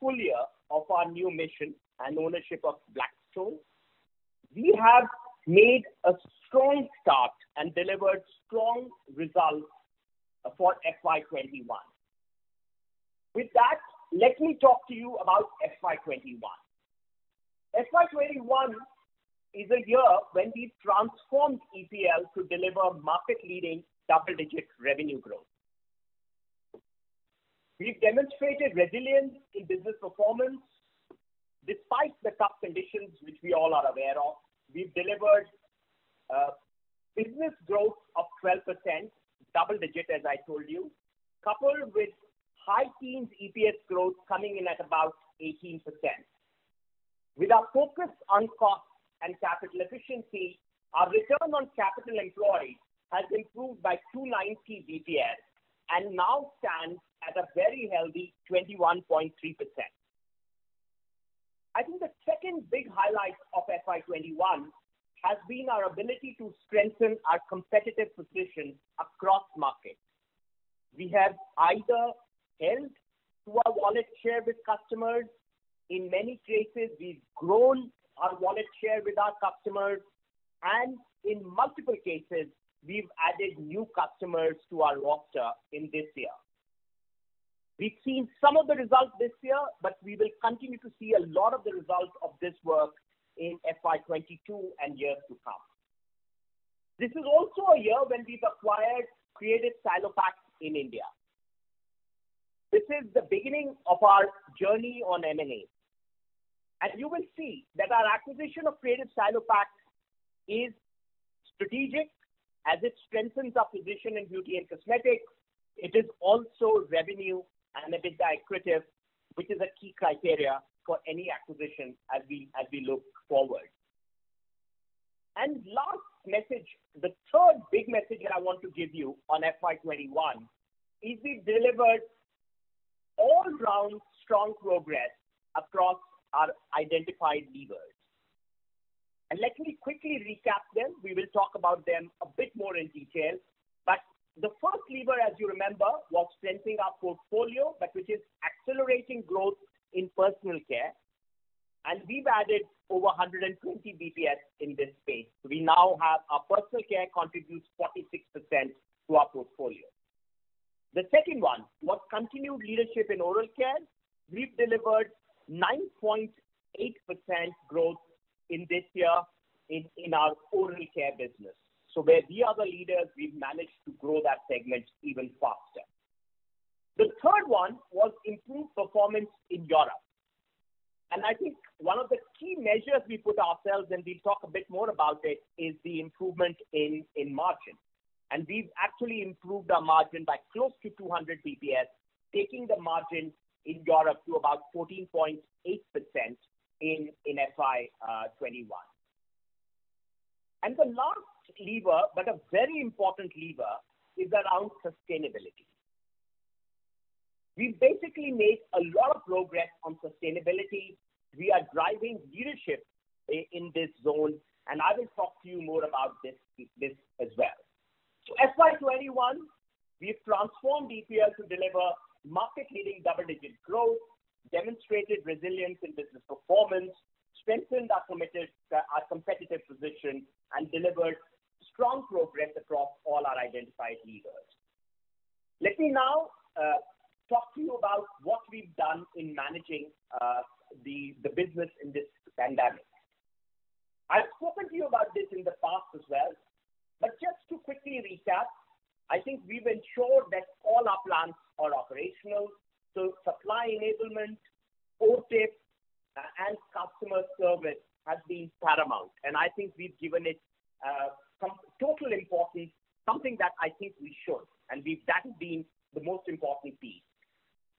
full year of our new mission and ownership of Blackstone, we have made a strong start and delivered strong results for FY21. With that, let me talk to you about FY21. FY21 is a year when we transformed EPL to deliver market-leading double-digit revenue growth. We've demonstrated resilience in business performance. Despite the tough conditions which we all are aware of, we've delivered business growth of 12%, double-digit as I told you, coupled with high teens EPS growth coming in at about 18%. With our focus on cost and capital efficiency, our return on capital employed has improved by 290 BPS and now stands at a very healthy 21.3%. I think the second big highlight of FY21 has been our ability to strengthen our competitive position across markets. We have either held to our wallet share with customers. In many cases, we've grown our wallet share with our customers, and in multiple cases, we've added new customers to our roster in this year. We've seen some of the results this year, but we will continue to see a lot of the results of this work in FY22 and years to come. This is also a year when we've acquired Creative Stylopack in India. This is the beginning of our journey on M&A. And you will see that our acquisition of Creative Stylopack is strategic as it strengthens our position in beauty and cosmetics. It is also revenue and EBITDA accretive, which is a key criteria for any acquisition as we look forward. And last message, the third big message that I want to give you on FY21 is we delivered all-round strong progress across our identified levers. And let me quickly recap them. We will talk about them a bit more in detail. But the first lever, as you remember, was strengthening our portfolio, but which is accelerating growth in personal care. And we've added over 120 BPS in this space. So we now have our personal care contributes 46% to our portfolio. The second one was continued leadership in oral care. We've delivered 9.8% growth in this year in our oral care business. So where we are the leaders, we've managed to grow that segment even faster. The third one was improved performance in Europe. And I think one of the key measures we put ourselves, and we'll talk a bit more about it, is the improvement in margin. And we've actually improved our margin by close to 200 BPS, taking the margin in Europe to about 14.8% in FY21. And the last lever, but a very important lever, is around sustainability. We've basically made a lot of progress on sustainability. We are driving leadership in this zone, and I will talk to you more about this as well. So FY21, we've transformed EPL to deliver market-leading double-digit growth, demonstrated resilience in business performance, strengthened our competitive position, and delivered strong progress across all our identified levers. Let me now talk to you about what we've done in managing the business in this pandemic. I've spoken to you about this in the past as well, but just to quickly recap, I think we've ensured that all our plants are operational, so supply enablement, OTIF, and customer service has been paramount, and I think we've given it some total importance, something that I think we should, and that has been the most important piece.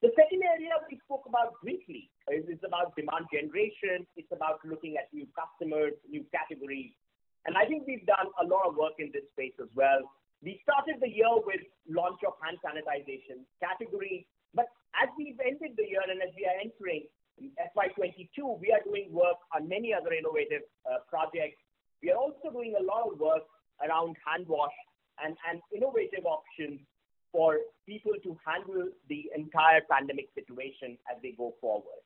The second area we spoke about briefly is about demand generation. It's about looking at new customers, new categories, and I think we've done a lot of work in this space as well. We started the year with launch of hand sanitization category, but as we've ended the year and as we are entering FY22, we are doing work on many other innovative projects. We are also doing a lot of work around hand wash and innovative options for people to handle the entire pandemic situation as they go forward.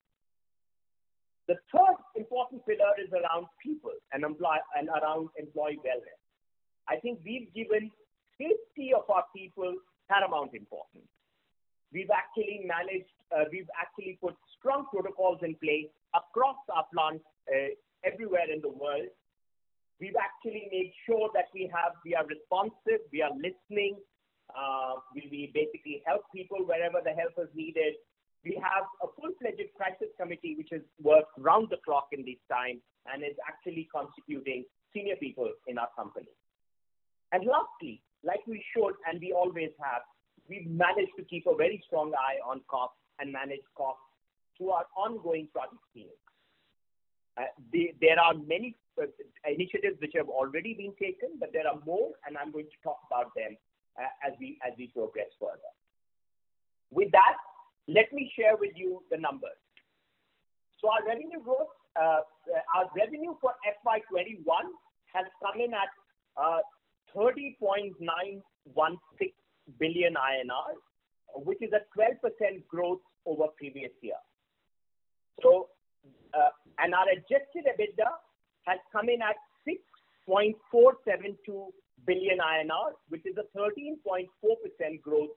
The third important pillar is around people and around employee wellness. I think we've given safety of our people paramount importance. We've actually put strong protocols in place across our plants everywhere in the world. We've actually made sure that we are responsive, we are listening, we basically help people wherever the help is needed. We have a full-fledged crisis committee which has worked round the clock in this time and is actually constituting senior people in our company. And lastly, like we should and we always have, we've managed to keep a very strong eye on costs and manage costs through our ongoing project teams. There are many initiatives which have already been taken, but there are more, and I'm going to talk about them as we progress further. With that, let me share with you the numbers. So our revenue growth, our revenue for FY21 has come in at 30.916 billion INR, which is a 12% growth over previous year. So, and our adjusted EBITDA has come in at 6.472 billion INR, which is a 13.4% growth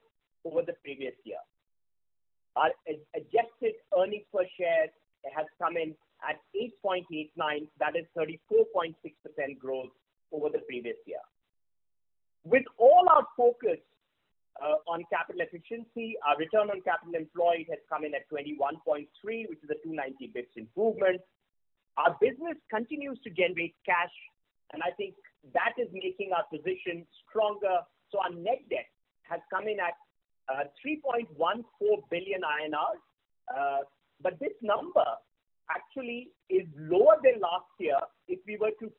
over the previous year. Our adjusted earnings per share has come in at 8.89, that is 34.6% growth over the previous year. With all our focus on capital efficiency, our return on capital employed has come in at 21.3, which is a 290 bps improvement. Our business continues to generate cash, and I think that is making our position stronger. So our net debt has come in at 3.14 billion INR, but this number actually is lower than last year if we were to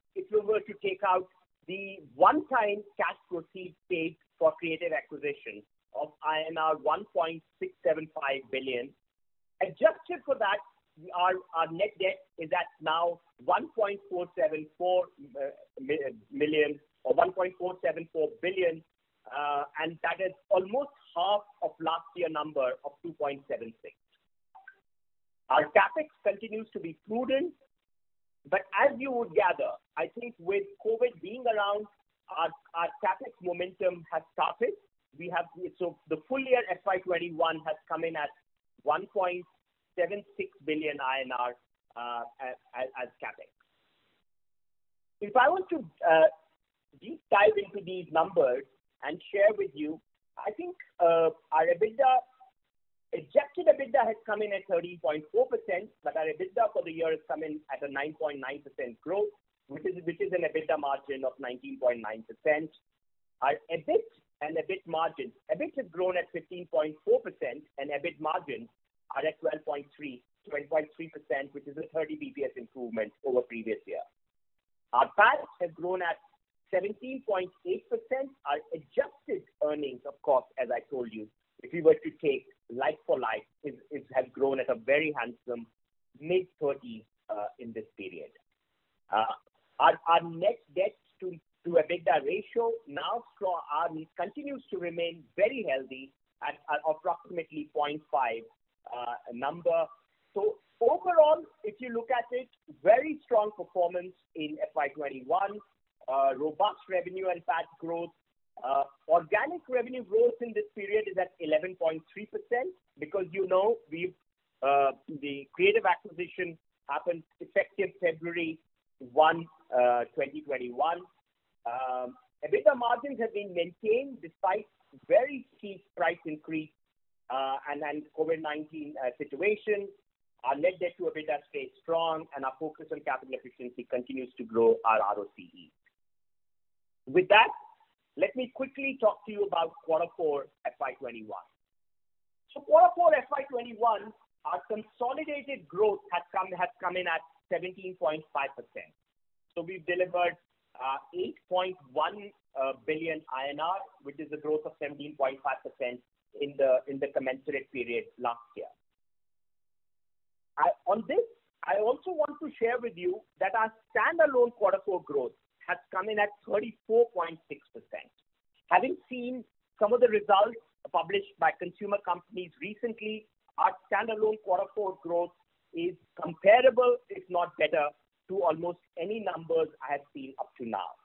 take out the one-time cash proceeds paid for creative acquisition of INR 1.675 billion. Adjusted for that, our net debt is at now 1.474 million or 1.474 billion, and that is almost half of last year number of 2.76. Our capex continues to be prudent, but as you would gather, I think with COVID being around, our capex momentum has started. So the full year FY21 has come in at 1.76 billion INR as capex. If I want to deep dive into these numbers and share with you, I think our adjusted EBITDA has come in at 13.4%, but our EBITDA for the year has come in at a 9.9% growth, which is an EBITDA margin of 19.9%. Our EBIT and EBIT margin, EBIT has grown at 15.4% and EBIT margins are at 12.3%, which is a 30 BPS improvement over previous year. Our PAT has grown at 17.8%. Our adjusted earnings, of course, as I told you, if we were to take like for like, has grown at a very handsome mid-30s in this period. Our net debt to EBITDA ratio now continues to remain very healthy at approximately 0.5 number. So overall, if you look at it, very strong performance in FY21, robust revenue and PAT growth. Organic revenue growth in this period is at 11.3% because the creative acquisition happened effective February 1, 2021. EBITDA margins have been maintained despite very steep price increase and COVID-19 situation. Our net debt to EBITDA stays strong and our focus on capital efficiency continues to grow our ROCE. With that, let me quickly talk to you about Q4 FY21. So Q4 FY21, our consolidated growth has come in at 17.5%. So we've delivered 8.1 billion INR, which is a growth of 17.5% in the commensurate period last year. On this, I also want to share with you that our standalone Q4 growth has come in at 34.6%. Having seen some of the results published by consumer companies recently, our standalone Q4 growth is comparable, if not better, to almost any numbers I have seen up to now.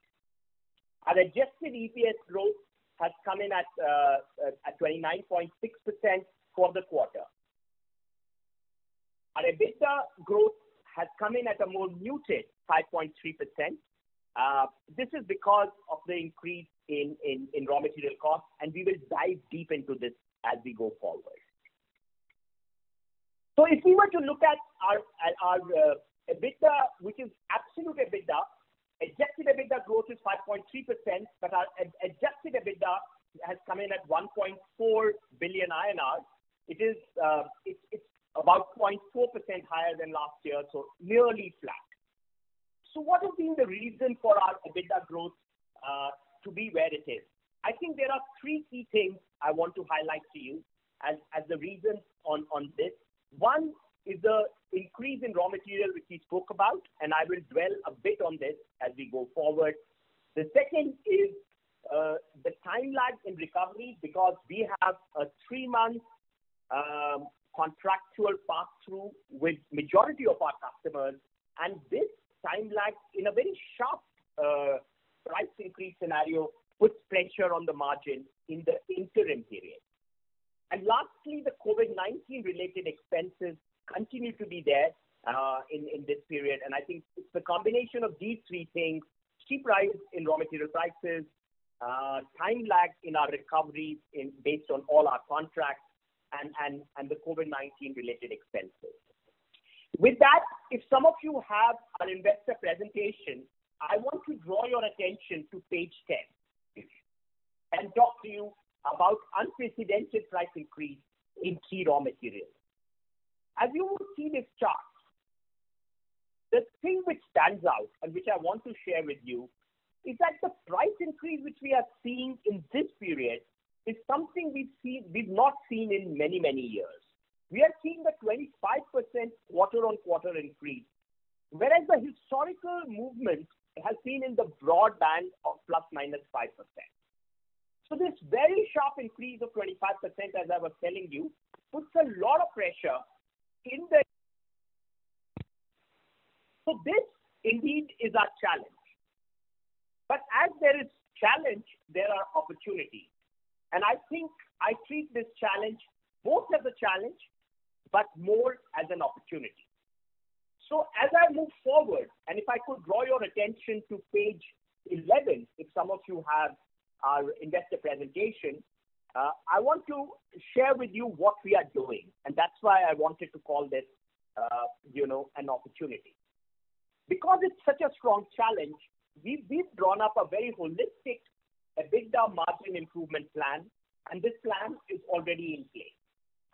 Our adjusted EPS growth has come in at 29.6% for the quarter. Our EBITDA growth has come in at a more muted 5.3%. This is because of the increase in raw material costs, and we will dive deep into this as we go forward. So if we were to look at our EBITDA, which is absolute EBITDA, adjusted EBITDA growth is 5.3%, but our adjusted EBITDA has come in at 1.4 billion INR. It's about 0.4% higher than last year, so nearly flat. So what has been the reason for our EBITDA growth to be where it is? I think there are three key things I want to highlight to you as the reasons on this. One is the increase in raw material, which we spoke about, and I will dwell a bit on this as we go forward. The second is the time lag in recovery, because we have a 3-month contractual pass-through with majority of our customers, and this time lag in a very sharp price increase scenario puts pressure on the margin in the interim period. And lastly, the COVID-19 related expenses continue to be there in this period. And I think it's the combination of these three things: steep rise in raw material prices, time lag in our recovery based on all our contracts, and the COVID-19 related expenses. With that, if some of you have an investor presentation, I want to draw your attention to page 10 and talk to you about unprecedented price increase in key raw materials. As you will see this chart, the thing which stands out and which I want to share with you is that the price increase which we are seeing in this period is something we've not seen in many, many years. We are seeing a 25% quarter-on-quarter increase, whereas the historical movement has been in the broad band of plus minus 5%. So this very sharp increase of 25%, as I was telling you, puts a lot of pressure in the... So this indeed is our challenge. But as there is challenge, there are opportunities. And I think I treat this challenge both as a challenge, but more as an opportunity. So as I move forward, and if I could draw your attention to page 11, if some of you have our investor presentation, I want to share with you what we are doing. And that's why I wanted to call this, an opportunity. Because it's such a strong challenge, we've drawn up a very holistic EBITDA margin improvement plan, and this plan is already in place.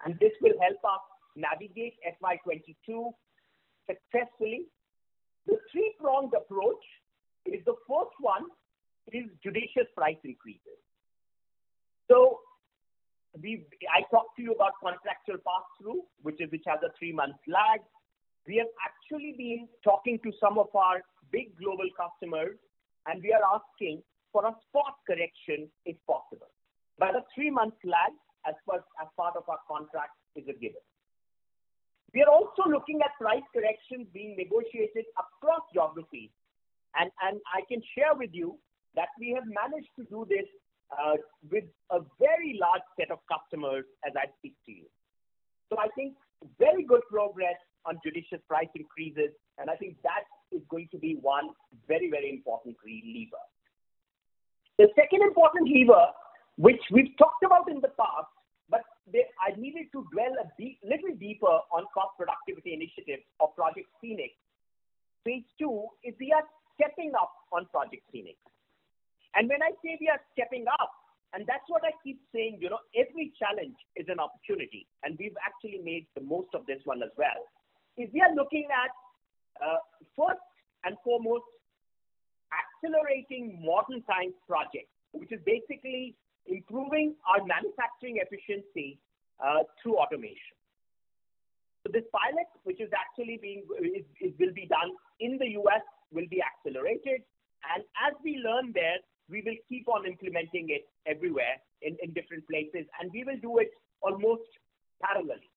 And this will help us navigate FY22 successfully. The three-pronged approach is: the first one is judicious price increases. So I talked to you about contractual pass-through, which has a 3-month lag. We have actually been talking to some of our big global customers, and we are asking for a spot correction if possible. But a 3-month lag as part of our contract is a given. We are also looking at price corrections being negotiated across geographies. And I can share with you that we have managed to do this with a very large set of customers as I speak to you. So I think very good progress on judicious price increases, and I think that is going to be one very, very important lever. The second important lever, which we've talked about in the past, but I needed to dwell a little deeper on cost productivity initiatives of Project Phoenix. Phase 2 is we are stepping up on Project Phoenix. And when I say we are stepping up, and that's what I keep saying, every challenge is an opportunity, and we've actually made the most of this one as well, is we are looking at, first and foremost, accelerating modern science projects, which is basically improving our manufacturing efficiency through automation. So this pilot, which is actually will be done in the US, will be accelerated. And as we learn there, we will keep on implementing it everywhere in different places, and we will do it almost parallelly.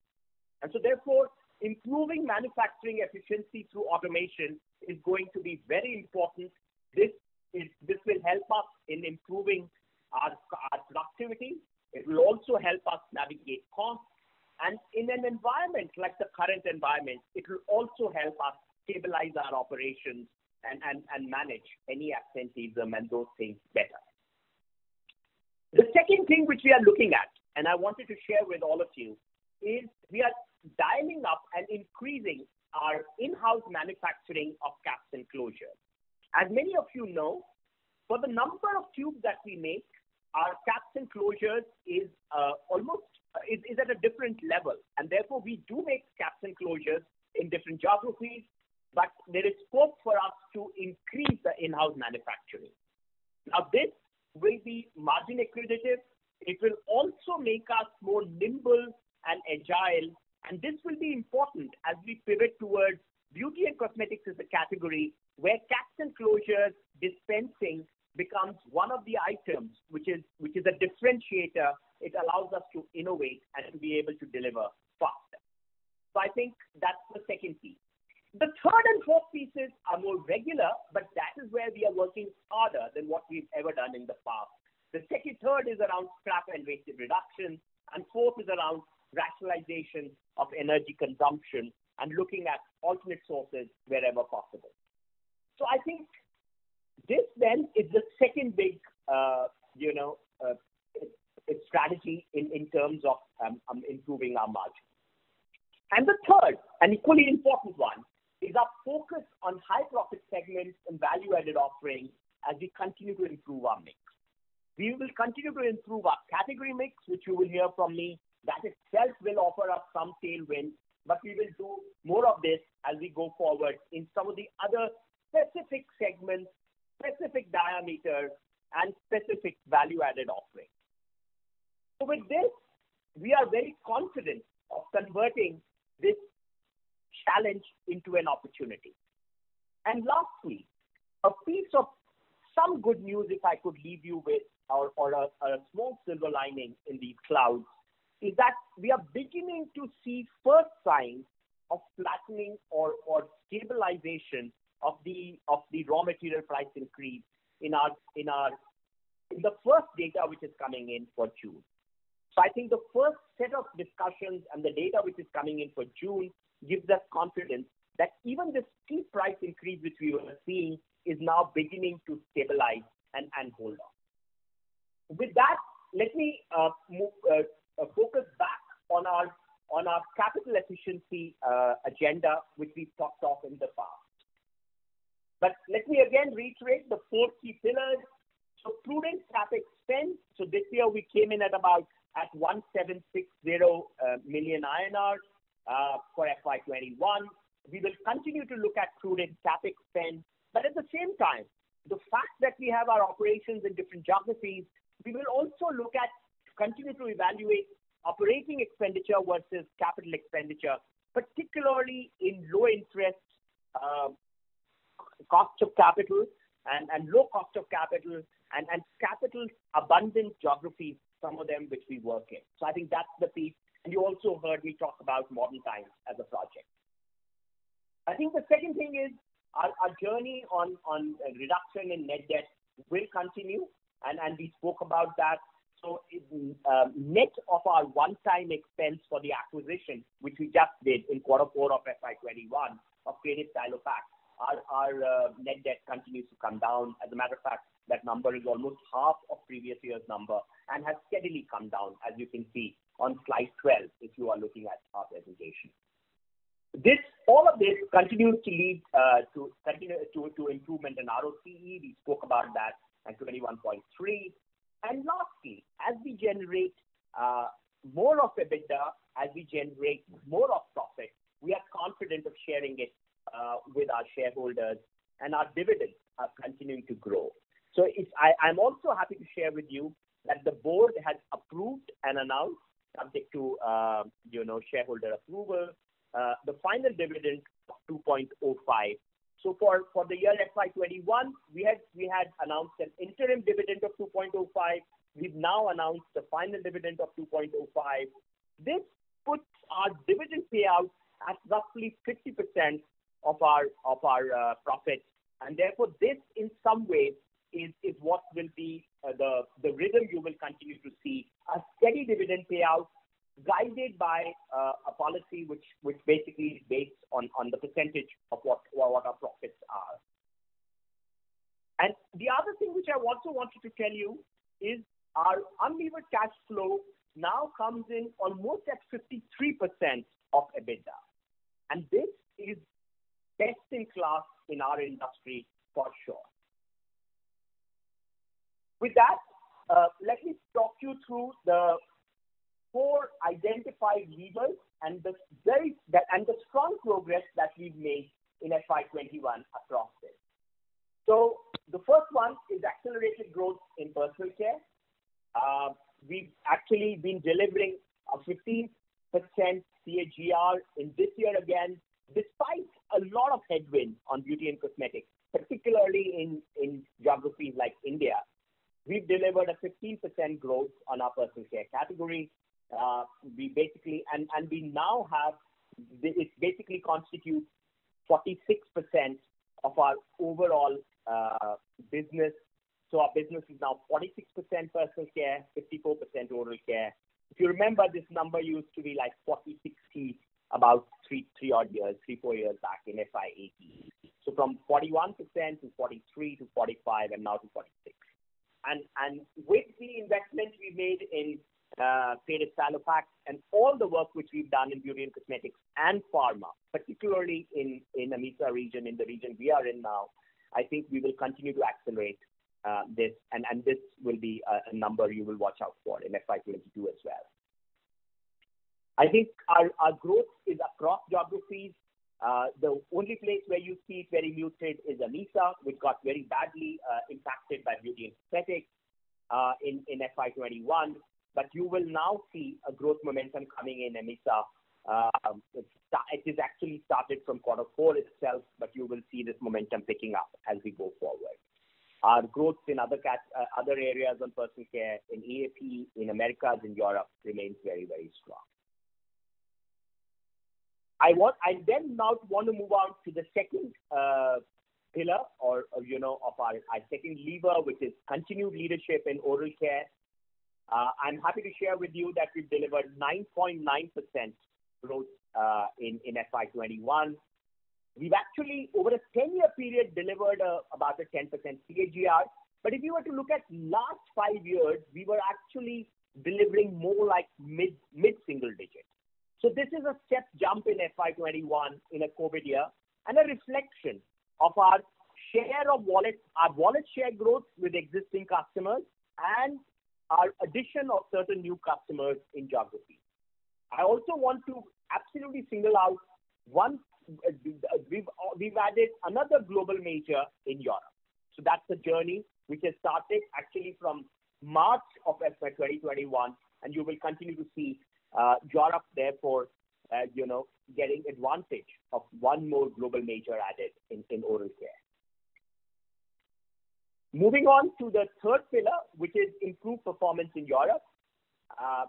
And so therefore, improving manufacturing efficiency through automation is going to be very important. This will help us in improving our productivity. It will also help us navigate costs. And in an environment like the current environment, it will also help us stabilize our operations and manage any absenteeism and those things better. The second thing which we are looking at, and I wanted to share with all of you, is we are dialing up and increasing our in-house manufacturing of caps and closures. As many of you know, for the number of tubes that we make, our caps and closures is is at a different level, and therefore we do make caps and closures in different geographies, but there is scope for us to increase the in-house manufacturing. Now this will be margin accretive. It will also make us more nimble and agile, and this will be important as we pivot towards beauty and cosmetics as a category where caps and closures dispensing becomes one of the items which is a differentiator. It allows us to innovate and to be able to deliver faster. So I think that's the second piece. The third and fourth pieces are more regular, but that is where we are working harder than what we've ever done in the past. The third is around scrap and waste reduction, and fourth is around rationalization of energy consumption and looking at alternate sources wherever possible. So I think this then is the second big, strategy in terms of improving our margin. And the third and equally important one is our focus on high profit segments and value-added offerings as we continue to improve our mix. We will continue to improve our category mix, which you will hear from me. That itself will offer us some tailwind, but we will do more of this as we go forward in some of the other specific segments, specific diameters, and specific value-added offerings. So with this, we are very confident of converting this challenge into an opportunity. And lastly, a piece of some good news, if I could leave you with, or a small silver lining in these clouds, is that we are beginning to see first signs of flattening or stabilization of the raw material price increase in the first data which is coming in for June. So I think the first set of discussions and the data which is coming in for June gives us confidence that even the steep price increase which we were seeing is now beginning to stabilize and hold on. With that, let me focus back on our capital efficiency agenda, which we've talked of in the past. But let me again reiterate the four key pillars. So prudent CapEx spend. So this year we came in at 1760 million INR for FY21. We will continue to look at prudent CapEx spend, but at the same time, the fact that we have our operations in different geographies, we will also look at continue to evaluate operating expenditure versus capital expenditure, particularly in low interest cost of capital and low cost of capital and capital abundant geographies, some of them which we work in. So I think that's the piece. And you also heard me talk about modern times as a project. I think the second thing is our journey on reduction in net debt will continue, and we spoke about that. So net of our one-time expense for the acquisition, which we just did in Q4 of FY21 of Creative Stylopack, our net debt continues to come down. As a matter of fact, that number is almost half of previous year's number and has steadily come down, as you can see on slide 12, if you are looking at our presentation. All of this continues to lead to improvement in ROCE. We spoke about that at 21.3. And lastly, as we generate more of EBITDA, as we generate more of profit, we are confident of sharing it with our shareholders, and our dividends are continuing to grow. So I'm also happy to share with you that the board has approved and announced, subject to shareholder approval, the final dividend of 2.05. So for the year FY21, we had announced an interim dividend of 2.05. We've now announced the final dividend of 2.05. This puts our dividend payout at roughly 50% of our profits, and therefore this in some ways is what will be the rhythm you will continue to see, a steady dividend payout guided by a policy which basically is based on the percentage of what our profits are. And the other thing which I also wanted to tell you is our unlevered cash flow now comes in almost at 53% of EBITDA. And this is best in class in our industry for sure. With that, let me talk you through the 4 identified levers and the strong progress that we've made in FY21 across this. So the first one is accelerated growth in personal care. We've actually been delivering a 15% CAGR in this year again, despite a lot of headwind on beauty and cosmetics, particularly in geographies like India. We've delivered a 15% growth on our personal care category. We basically, and we now have, it basically constitutes 46% of our overall business. So our business is now 46% personal care, 54% oral care. If you remember, this number used to be like 40-60 about 4 years back in FY18. So from 41% to 43 to 45 and now to 46. And with the investment we made in Propack and all the work which we've done in beauty and cosmetics and pharma, particularly in AMESA region, in the region we are in now, I think we will continue to accelerate this, and this will be a number you will watch out for in FY22 as well. I think our growth is across geographies. The only place where you see it very muted is AMESA, which got very badly impacted by beauty and cosmetics in FY21. But you will now see a growth momentum coming in AMESA. It is actually started from Q4 itself, but you will see this momentum picking up as we go forward. Our growth in other areas on personal care, in EAP, in Americas, in Europe remains very, very strong. I then now want to move on to the second pillar of our second lever, which is continued leadership in oral care. I'm happy to share with you that we've delivered 9.9% growth in FY21. We've actually, over a 10-year period, delivered about a 10% CAGR. But if you were to look at last 5 years, we were actually delivering more like mid-single digit. So this is a step jump in FY21 in a COVID year and a reflection of our share of wallet share growth with existing customers and our addition of certain new customers in geography. I also want to absolutely single out one. We've added another global major in Europe. So that's a journey which has started actually from March of FY2021, and you will continue to see Europe therefore, getting advantage of one more global major added in oral care. Moving on to the third pillar, which is improved performance in Europe.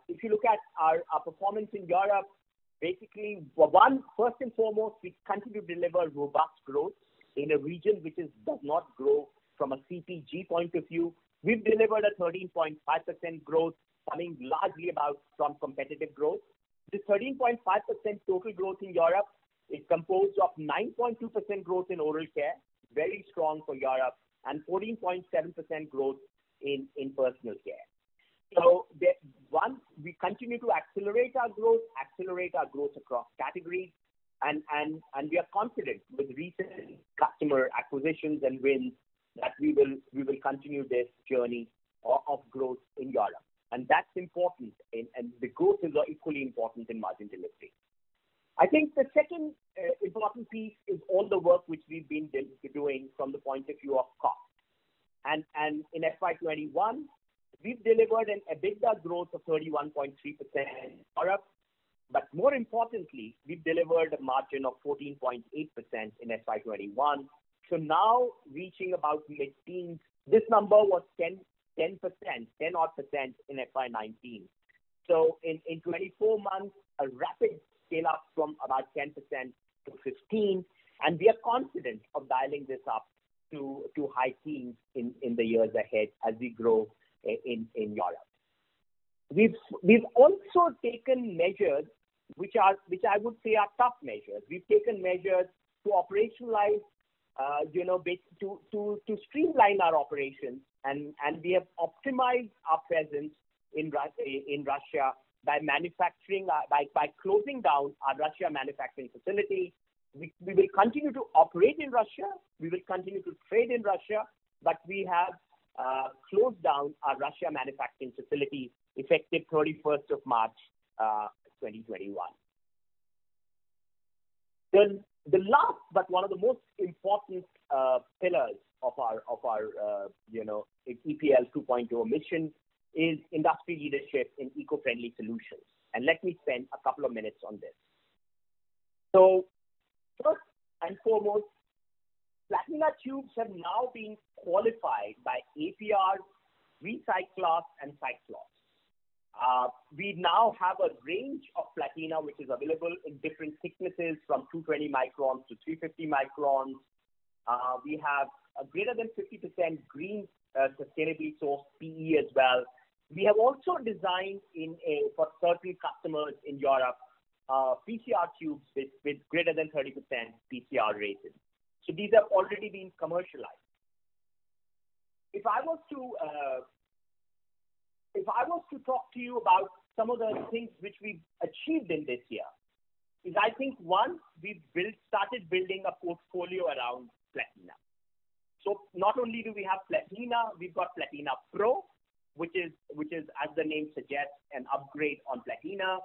If you look at our performance in Europe, basically, first and foremost, we continue to deliver robust growth in a region which does not grow from a CPG point of view. We've delivered a 13.5% growth, coming largely from competitive growth. This 13.5% total growth in Europe is composed of 9.2% growth in oral care, very strong for Europe, and 14.7% growth in personal care. So we continue to accelerate our growth across categories, and we are confident with recent customer acquisitions and wins that we will continue this journey of growth in Europe. And that's important, and the growth is equally important in margin delivery. I think the second important piece is all the work which we've been doing from the point of view of cost. And in FY21, we've delivered an EBITDA growth of 31.3% in Europe, but more importantly, we've delivered a margin of 14.8% in FY21. So now reaching about mid-teens, this number was 10 odd percent in FY19. So in 24 months, a rapid scale up from about 10% to 15%, and we are confident of dialing this up to high teens in the years ahead as we grow in Europe. We've also taken measures which I would say are tough measures. We've taken measures to operationalize, to streamline our operations, and we have optimized our presence in Russia by manufacturing, by closing down our Russia manufacturing facility. We will continue to operate in Russia. We will continue to trade in Russia, but we have closed down our Russia manufacturing facility effective 31st of March 2021. The last, but one of the most important pillars of our EPL 2.0 mission is industry leadership in eco-friendly solutions. And let me spend a couple of minutes on this. So first and foremost, Platina tubes have now been qualified by APR, Recyclers, and Cyclops. We now have a range of Platina which is available in different thicknesses from 220 microns to 350 microns. We have a greater than 50% green sustainably sourced PE as well. We have also designed for certain customers in Europe PCR tubes with greater than 30% PCR rated. So these have already been commercialized. If I was to talk to you about some of the things which we've achieved in this year, is I think one, we've started building a portfolio around Platina. So not only do we have Platina, we've got Platina Pro, which is as the name suggests, an upgrade on Platina.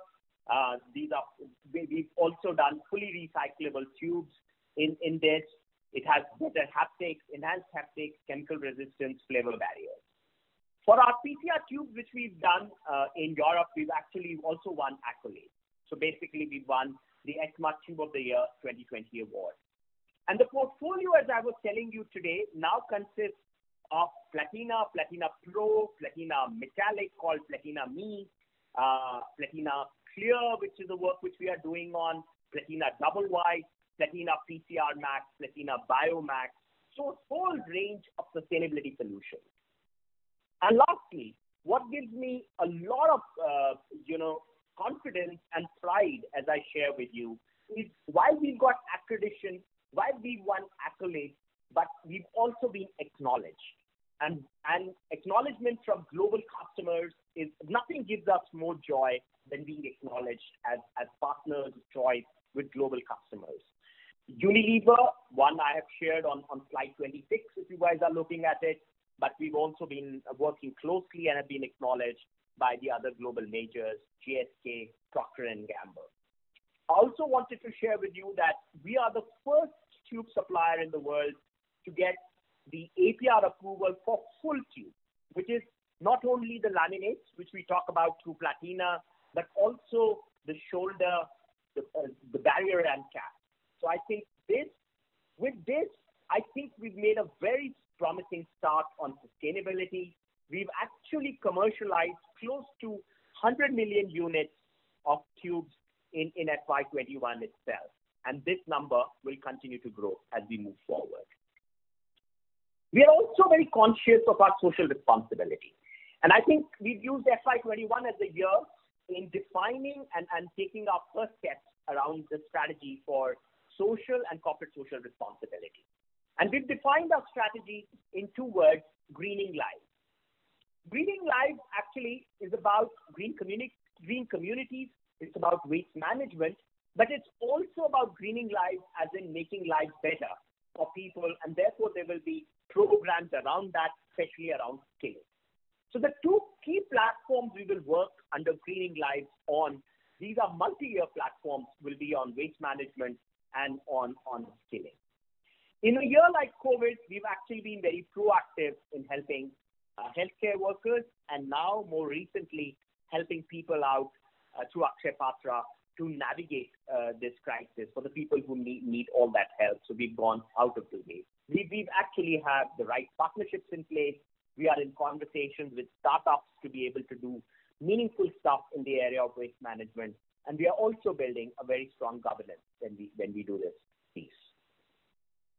We've also done fully recyclable tubes in this. It has better haptics, enhanced haptics, chemical resistance, flavor barriers. For our PCR tubes, which we've done in Europe, we've actually also won accolades. So basically, we've won the ESMA Tube of the Year 2020 award. And the portfolio, as I was telling you today, now consists of Platina, Platina Pro, Platina Metallic called Platina Me, Platina Clear, which is the work which we are doing on, Platina Double White, Platina PCR Max, Platina Bio Max. So a whole range of sustainability solutions. And lastly, what gives me a lot of confidence and pride as I share with you is while we've got accreditation, while we've won accolades, but we've also been acknowledged. And acknowledgement from global customers is nothing gives us more joy than being acknowledged as partners of choice with global customers. Unilever, one I have shared on slide 26 if you guys are looking at it, but we've also been working closely and have been acknowledged by the other global majors, GSK, Procter & Gamble. I also wanted to share with you that we are the first tube supplier in the world to get the APR approval for full tube, which is not only the laminates, which we talk about through Platina, but also the shoulder, the barrier and cap. So I think with this, I think we've made a very promising start on sustainability. We've actually commercialized close to 100 million units of tubes in FY21 itself. And this number will continue to grow as we move forward. We are also very conscious of our social responsibility. And I think we've used FY21 as a year in defining and taking our first steps around the strategy for social and corporate social responsibility. And we've defined our strategy in two words, greening lives. Greening lives actually is about green communities, it's about waste management, but it's also about greening lives as in making lives better for people, and therefore there will be programs around that, especially around scale. So the two key platforms we will work under greening lives on, these are multi-year platforms, will be on waste management and on scaling. In a year like COVID, we've actually been very proactive in helping healthcare workers and now more recently helping people out through Akshay Patra to navigate this crisis for the people who need all that help. So we've gone out of the way. We've actually have the right partnerships in place. We are in conversations with startups to be able to do meaningful stuff in the area of waste management. and we are also building a very strong governance when we do this piece.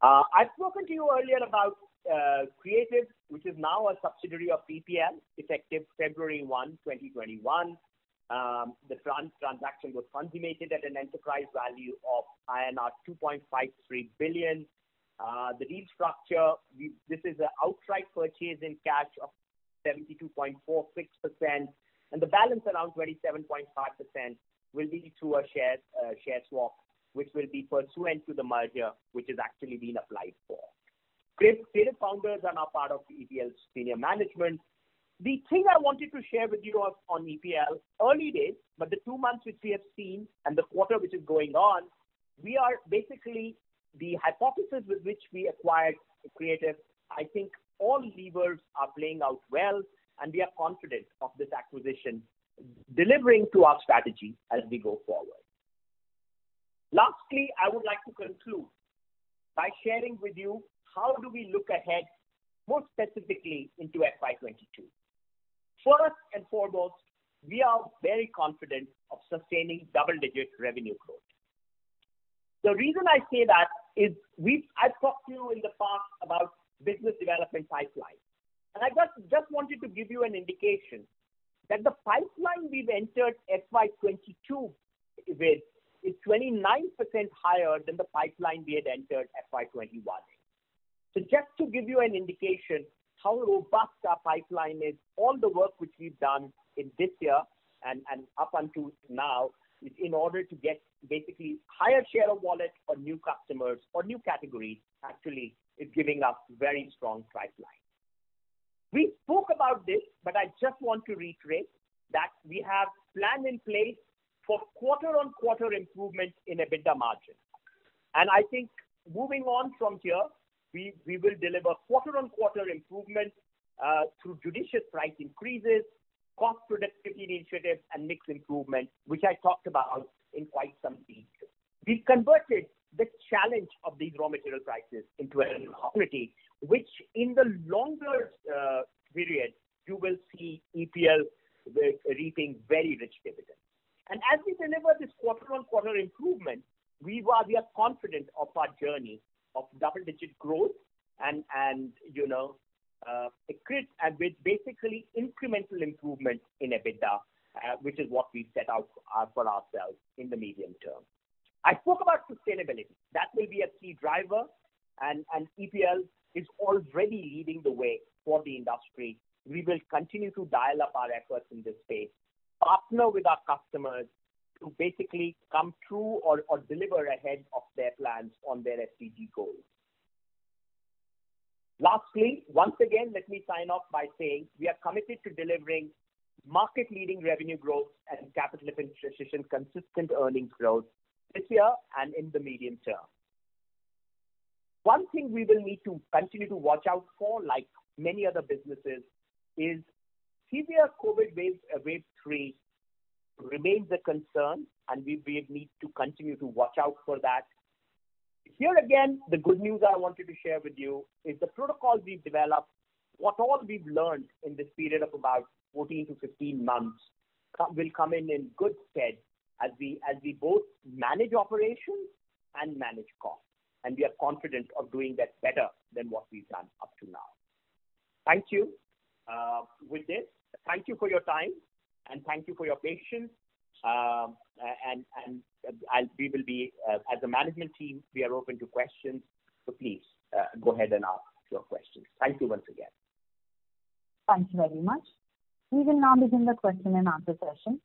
I've spoken to you earlier about Creative, which is now a subsidiary of EPL, effective February 1, 2021. The transaction was consummated at an enterprise value of INR 2.53 billion. The deal structure, this is an outright purchase in cash of 72.46%, and the balance around 27.5% will be through a share swap, which will be pursuant to the merger, which is actually being applied for. Creative founders are now part of EPL's senior management. The thing I wanted to share with you on EPL, early days, but the 2 months which we have seen and the quarter which is going on, we are basically the hypothesis with which we acquired Creative. I think all levers are playing out well, and we are confident of this acquisition delivering to our strategy as we go forward. Lastly, I would like to conclude by sharing with you how do we look ahead, more specifically into FY22. First and foremost, we are very confident of sustaining double-digit revenue growth. The reason I say that is I've talked to you in the past about business development pipeline, and I just wanted to give you an indication that the pipeline we've entered FY22 with is 29% higher than the pipeline we had entered FY21. So just to give you an indication how robust our pipeline is, all the work which we've done in this year and up until now is in order to get basically higher share of wallet or new customers or new categories, actually is giving us very strong pipeline. We spoke about this, but I just want to reiterate that we have plan in place for quarter-on-quarter improvement in EBITDA margin. And I think moving on from here, we will deliver quarter-on-quarter improvement through judicious price increases, cost productivity initiatives, and mix improvement, which I talked about in quite some detail. We've converted the challenge of these raw material prices into an opportunity, which in the longer period, you will see EPL reaping very rich dividends. And as we deliver this quarter-on-quarter improvement, we are confident of our journey of double-digit growth and with basically incremental improvement in EBITDA, which is what we set out for ourselves in the medium term. I spoke about sustainability. That will be a key driver, and EPL is already leading the way for the industry. We will continue to dial up our efforts in this space, partner with our customers to basically come through or deliver ahead of their plans on their SDG goals. Lastly, once again, let me sign off by saying we are committed to delivering market-leading revenue growth and capital efficient consistent earnings growth this year and in the medium term. One thing we will need to continue to watch out for, like many other businesses, is severe COVID wave 3 remains a concern, and we need to continue to watch out for that. Here again, the good news I wanted to share with you is the protocols we've developed, what all we've learned in this period of about 14 to 15 months will come in good stead as we both manage operations and manage costs. And we are confident of doing that better than what we've done up to now. Thank you. With this, thank you for your time and thank you for your patience. We will be, as a management team, we are open to questions. So please go ahead and ask your questions. Thank you once again. Thank you very much. We will now begin the question and answer session.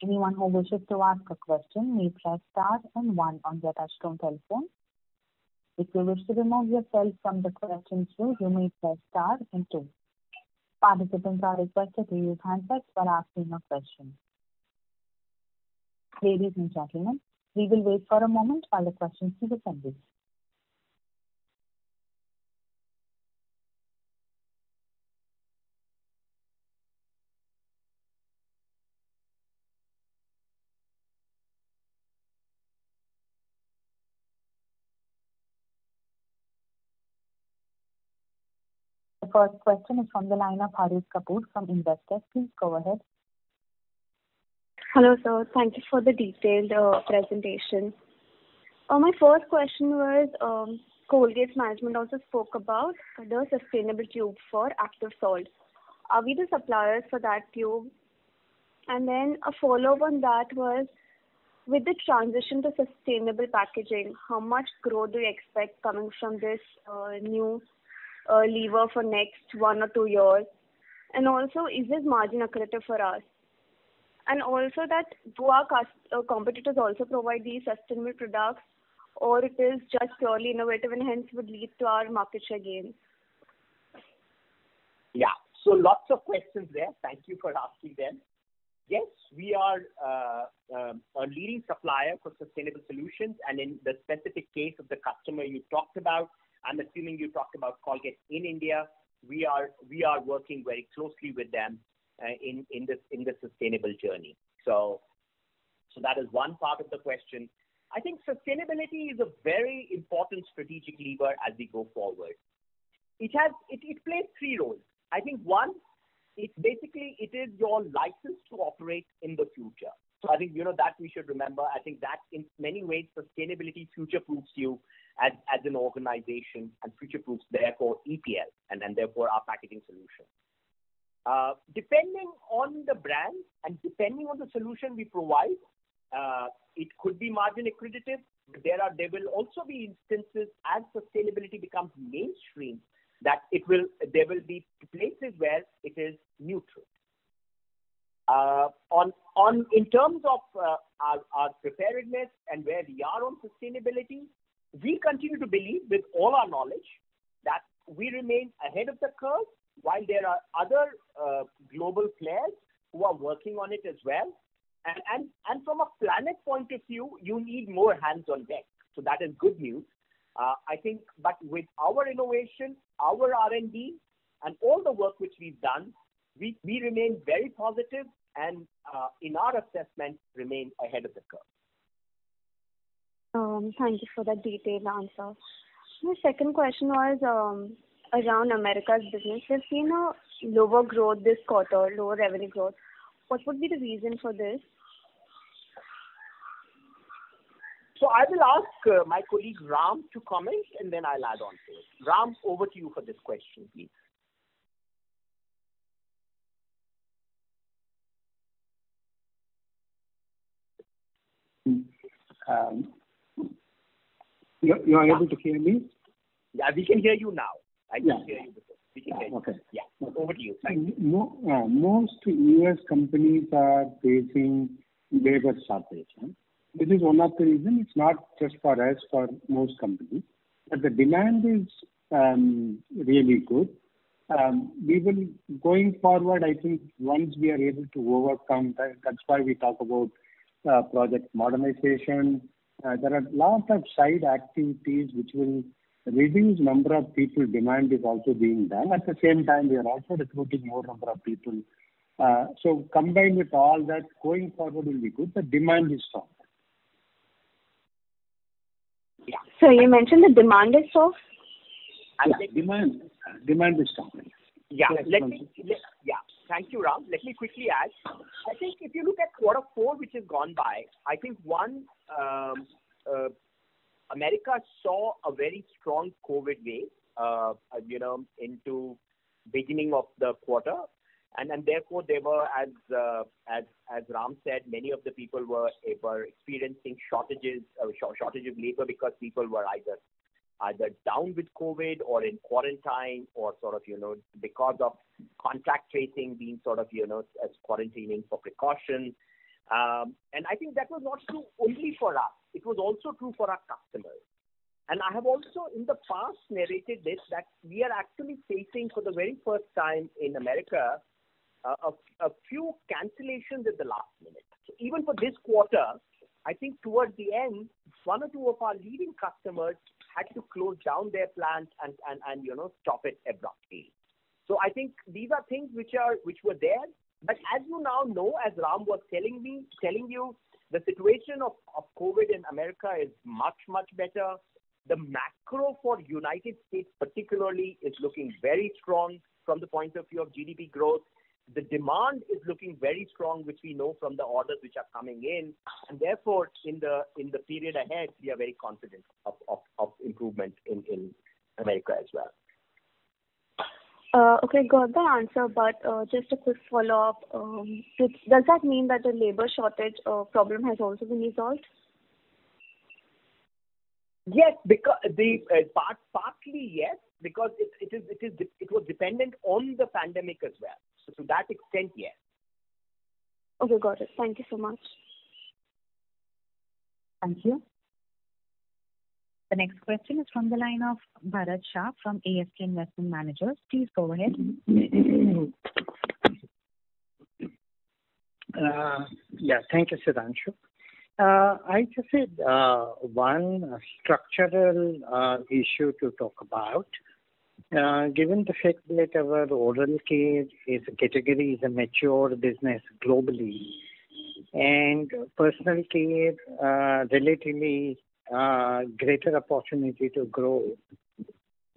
Anyone who wishes to ask a question may press star and 1 on their touchtone telephone. If you wish to remove yourself from the question queue, you may press star and 2. Participants are requested to use handsets while asking a question. Ladies and gentlemen, we will wait for a moment while the questions are assembled. The first question is from the line of Harit Kapoor from Investec. Please go ahead. Hello, sir. Thank you for the detailed presentation. My first question was, Colgate's management also spoke about the sustainable tube for active salt. Are we the suppliers for that tube? And then a follow-up on that was, with the transition to sustainable packaging, how much growth do you expect coming from this new lever for next 1 or 2 years? And also, is this margin accretive for us? And also that, do our competitors also provide these sustainable products, or it is just purely innovative and hence would lead to our market share gains? Yeah, so lots of questions there. Thank you for asking them. Yes, we are a leading supplier for sustainable solutions, and in the specific case of the customer you talked about, I'm assuming you talked about Colgate in India. We are working very closely with them in the sustainable journey. So that is one part of the question. I think sustainability is a very important strategic lever as we go forward. It plays three roles. I think one, it is your license to operate in the future. So I think that we should remember. I think that in many ways sustainability future-proofs you as an organization and future-proofs therefore EPL and therefore our packaging solution. Depending on the brand and depending on the solution we provide, it could be margin accretive. But there will also be instances as sustainability becomes mainstream that there will be places where it is neutral. In terms of our preparedness and where we are on sustainability, we continue to believe with all our knowledge that we remain ahead of the curve, while there are other global players who are working on it as well. And from a planet point of view, you need more hands on deck. So that is good news. I think, but with our innovation, our R&D, and all the work which we've done, we remain very positive and in our assessment remain ahead of the curve. Thank you for that detailed answer. My second question was around America's business. We've seen a lower growth this quarter, lower revenue growth. What would be the reason for this? So I will ask my colleague Ram to comment and then I'll add on to it. Ram, over to you for this question, please. You are able to hear me? Yeah, we can hear you now. I can hear you before. We can hear you. Okay. Yeah, over to you. Thank you. Most U.S. companies are facing labor shortage. This is one of the reasons. It's not just for us, for most companies. But the demand is really good. We will, going forward, I think once we are able to overcome that, that's why we talk about project modernization. There are lots of side activities which will reduce number of people. Demand is also being done. At the same time, we are also recruiting more number of people. So combined with all that, going forward will be good. The demand is strong. Yeah. So you mentioned the demand is soft? Demand is strong. Yeah. Thank you, Ram. Let me quickly add. I think if you look at Q4, which has gone by, I think America saw a very strong COVID wave, into beginning of the quarter, and therefore they were, as Ram said, many of the people were experiencing shortages of labor because people were either down with COVID or in quarantine or sort of, because of contact tracing being sort of, as quarantining for precaution. And I think that was not true only for us. It was also true for our customers. And I have also in the past narrated this, that we are actually facing for the very first time in America a few cancellations at the last minute. So even for this quarter, I think towards the end, one or two of our leading customers had to close down their plants and stop it abruptly. So I think these are things which were there. But as you now know, as Ram was telling you, the situation of COVID in America is much, much better. The macro for United States particularly is looking very strong from the point of view of GDP growth. the demand is looking very strong, which we know from the orders which are coming in, and therefore in the period ahead, we are very confident of improvement in America as well. Okay, got the answer, but just a quick follow-up. Does that mean that the labor shortage problem has also been resolved? Yes, because partly yes, because it was dependent on the pandemic as well. So to that extent, yes. Okay, got it. Thank you so much. Thank you. The next question is from the line of Bharat Shah from ASK Investment Managers. Please go ahead. Thank you, Sudhanshu. I just had one structural issue to talk about. Given the fact that our oral care is a category, is a mature business globally, and personal care relatively greater opportunity to grow.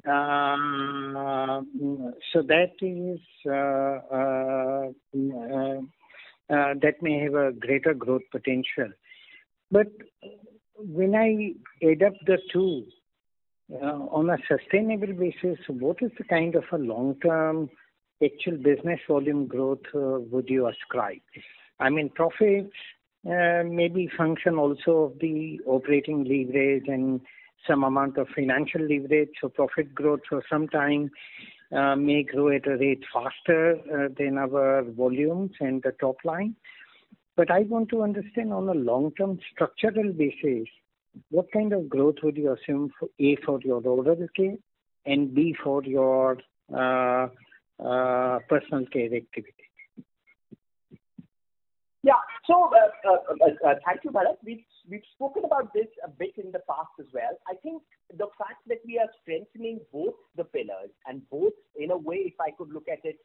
So that is that may have a greater growth potential. But when I add up the two, on a sustainable basis, what is the kind of a long-term actual business volume growth would you ascribe? I mean, profits maybe function also of the operating leverage and some amount of financial leverage. So profit growth for some time may grow at a rate faster than our volumes and the top line. But I want to understand on a long-term structural basis, what kind of growth would you assume for A, for your oral care, and B, for your personal care activity? Yeah. So thank you, Bharat. We've spoken about this a bit in the past as well. I think the fact that we are strengthening both the pillars and both, in a way, if I could look at it,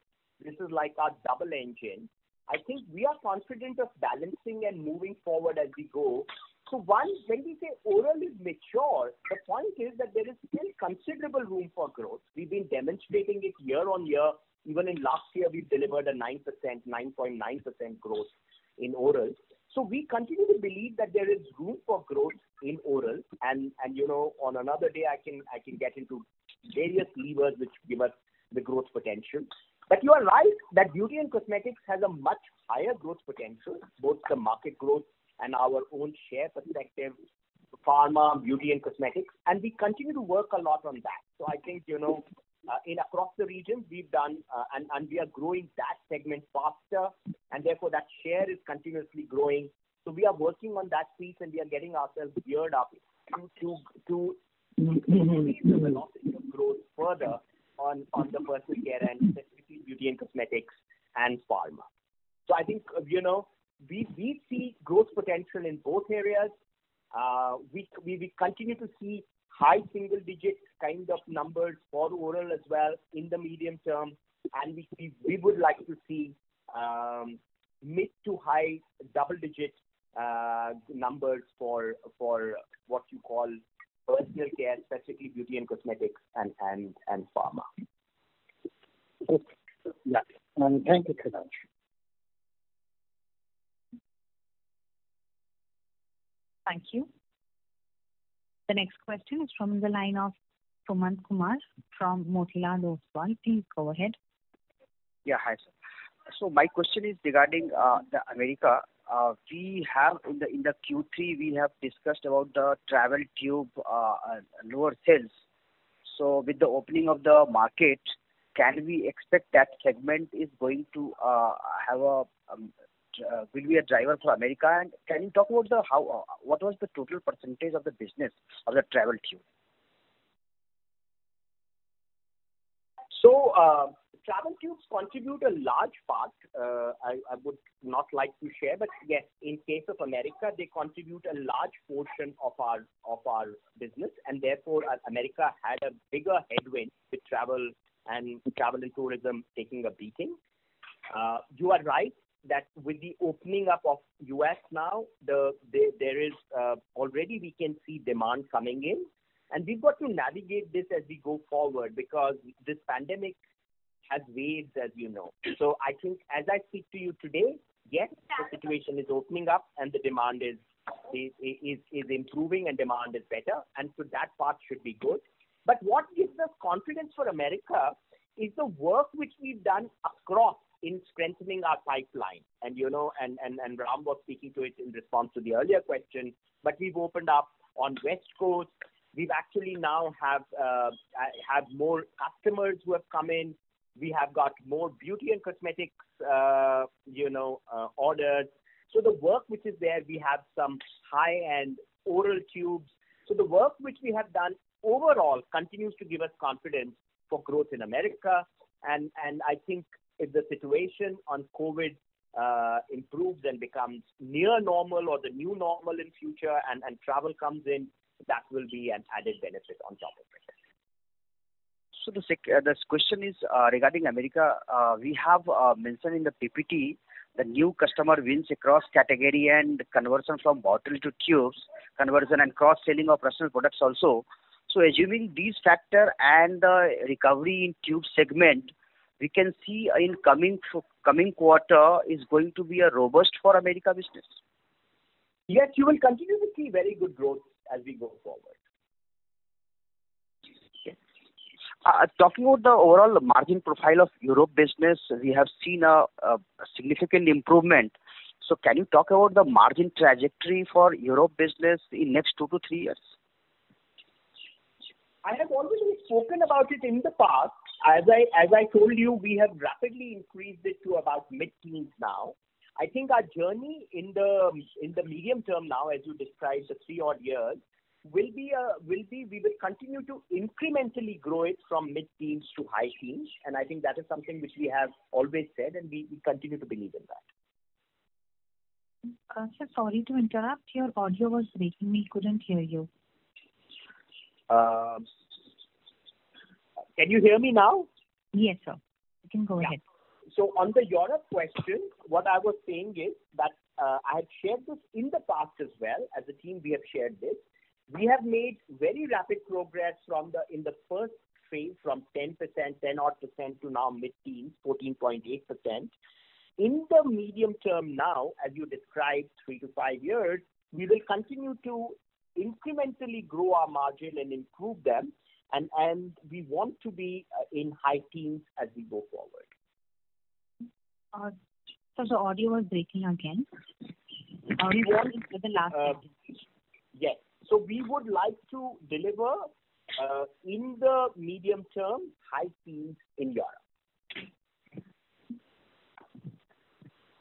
this is like our double engine. I think we are confident of balancing and moving forward as we go. So one, when we say oral is mature, the point is that there is still considerable room for growth. We've been demonstrating it year on year. Even in last year, we've delivered a 9.9% growth in oral. So we continue to believe that there is room for growth in oral, and you know, on another day I can get into various levers which give us the growth potential. But you are right that beauty and cosmetics has a much higher growth potential, both the market growth and our own share perspective, pharma, beauty and cosmetics, and we continue to work a lot on that. So I think, you know, in across the regions we've done, and we are growing that segment faster, and therefore that share is continuously growing. So we are working on that piece, and we are getting ourselves geared up to increase the velocity of growth further on the personal care and specifically beauty and cosmetics and pharma. So I think, you know, we see growth potential in both areas. We continue to see high single digit kind of numbers for oral as well in the medium term, and we would like to see mid to high double digit numbers for what you call personal care, specifically beauty and cosmetics and pharma. Okay. Yeah. Thank you, Sudhanshu. Thank you. The next question is from the line of Sumant Kumar from Motilal Oswal. Please go ahead. Yeah, hi sir. So my question is regarding the America. We have in the Q3 we have discussed about the travel tube lower sales. So with the opening of the market, can we expect that segment is going to have a will be a driver for America? And can you talk about what was the total percentage of the business of the travel tube? So travel tubes contribute a large part. I would not like to share, but yes, in case of America, they contribute a large portion of our business, and therefore America had a bigger headwind with travel and tourism taking a beating. You are right that with the opening up of US now, there is already we can see demand coming in, and we've got to navigate this as we go forward, because this pandemic has waves, as you know. So I think as I speak to you today, yes, the situation is opening up and the demand is improving and demand is better, and so that part should be good. But what gives us confidence for America is the work which we've done across in strengthening our pipeline. And and Ram was speaking to it in response to the earlier question, but we've opened up on West Coast. We've actually now have more customers who have come in. We have got more beauty and cosmetics, orders. So the work which is there, we have some high-end oral tubes. So the work which we have done overall continues to give us confidence for growth in America. And I think if the situation on COVID improves and becomes near normal or the new normal in future and travel comes in, that will be an added benefit on top of it. So this question is regarding America. We have mentioned in the PPT the new customer wins across category and conversion from bottle to tubes, conversion and cross-selling of personal products also. So assuming these factors and the recovery in tube segment, we can see in coming quarter is going to be a robust for America business. Yes, you will continue to see very good growth as we go forward. Talking about the overall margin profile of Europe business, we have seen a significant improvement. So can you talk about the margin trajectory for Europe business in next 2 to 3 years? I have already spoken about it in the past. As I told you, we have rapidly increased it to about mid-teens now. I think our journey in the medium term now, as you described, the 3 odd years, we will continue to incrementally grow it from mid-teens to high teens, and I think that is something which we have always said, and we continue to believe in that. Sir, sorry to interrupt. Your audio was breaking. We couldn't hear you. Can you hear me now? Yes, sir. You can go ahead. So on the Europe question, what I was saying is that I had shared this in the past as well. As a team, we have shared this. We have made very rapid progress in the first phase from 10 odd percent to now mid-teens, 14.8%. In the medium term now, as you described, 3 to 5 years, we will continue to incrementally grow our margin and improve them, and we want to be in high teens as we go forward. So the audio was breaking again. We want for the last sentence. Yes. So we would like to deliver in the medium term high teens in Europe.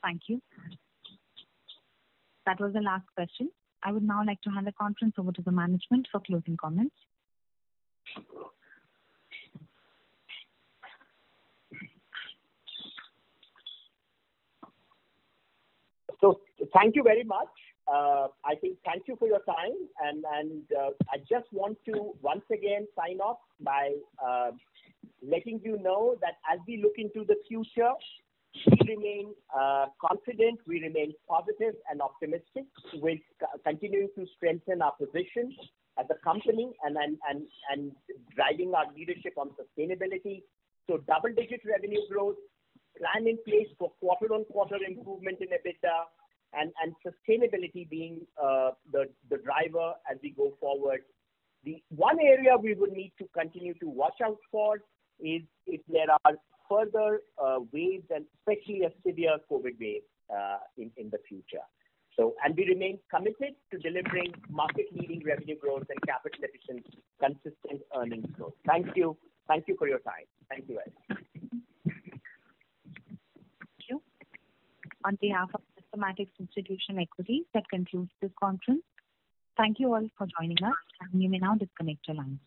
Thank you. That was the last question. I would now like to hand the conference over to the management for closing comments. So thank you very much. I think thank you for your time, and I just want to once again sign off by letting you know that as we look into the future, we remain confident, we remain positive and optimistic with continuing to strengthen our position as a company and driving our leadership on sustainability. So double-digit revenue growth, plan in place for quarter-on-quarter improvement in EBITDA, and sustainability being the driver as we go forward. The one area we would need to continue to watch out for is if there are further waves, and especially a severe COVID wave in the future. So, and we remain committed to delivering market-leading revenue growth and capital-efficient, consistent earnings growth. Thank you. Thank you for your time. Thank you, Ed. Thank you. On behalf of VittiMarkets Institutional Equities, that concludes this conference. Thank you all for joining us, and you may now disconnect your lines.